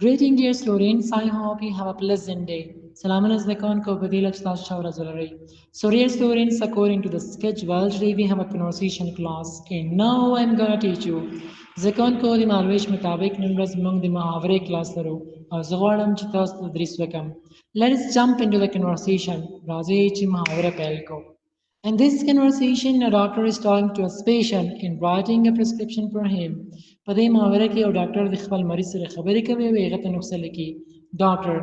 Greeting dear students, I hope you have a pleasant day. Salaman as the Konko Badilak Shawrazalari. So dear students, according to the schedule, today we have a conversation class. And now I'm gonna teach you. Zakon ko di malwish mutabik numbers among the محاورې class laro. او زغوالم چې تاسو تدریس وکم. Let us jump into the conversation. راځي چې محاوره پیل کو. In this conversation, a doctor is talking to his patient and writing a prescription for him. په دې محاوره کې یو ډاکټر د خپل مریض سره خبرې کوي او هغه ته نسخه لیکي. ډاکټر: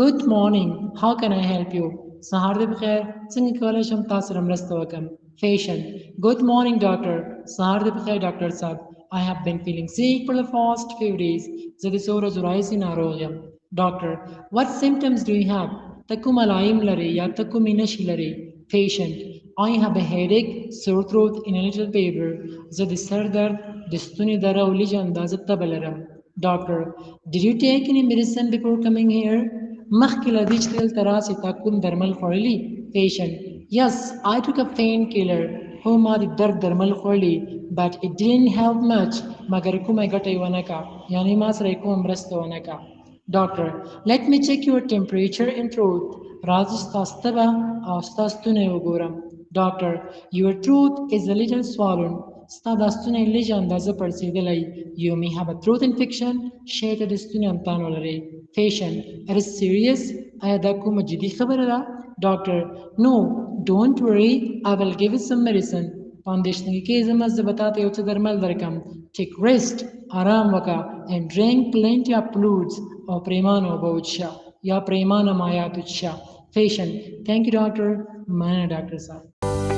Good morning. How can I help you? سهار دې بخیر. څنګه کولی شم تاسو سره مرسته وکړم؟ Patient: Good morning, doctor. سهار دې بخیر ډاکټر صاحب. I have been feeling sick for the past few days. زه د څو ورځو راهیسې ناروغ یم. ډاکټر: What symptoms do you have? ته کوم علائم لرې یا ته کومې نښې لرې؟ Patient: I have a headache, sore throat and a little fever. زه د سر درد، د ستوني درد او لږه اندازه تبه لرم. Doctor: Did you take any medicine before coming here? مخکې له دې چې دلته راسې تا کوم درمل خوړلي؟ Patient: Yes, I took a painkiller. هو ما د درد درمل خوړلي but it didn't help much. مګر کومه ګټه یې ونه کړه، یعنې ما سره یې کومه مرسته ونه کړه. Doctor: Let me check your temperature and throat. راځه ستاسو تبه او ستاسو ستونی وګورم. Doctor: Your throat is a little swollen. ستا دا ستونی لږه اندازه پړسېدلی. You may have a throat infection. شاید ته د ستوني امتحان ولرې. Patient: It is serious. آیا دا کومه جدي خبره ده؟ Doctor: No, don't worry. I will give you some medicine. په اندېښنه کې کېږه، زه به تا ته یو څه درمل درکړم. Take rest. آرام وکړه. And drink plenty of fluids. او پرېمانه اوبه وڅښه یا پرېمانه مایعات وڅښه. Patient: Thank you, doctor. مننه ډاکټر صاحب.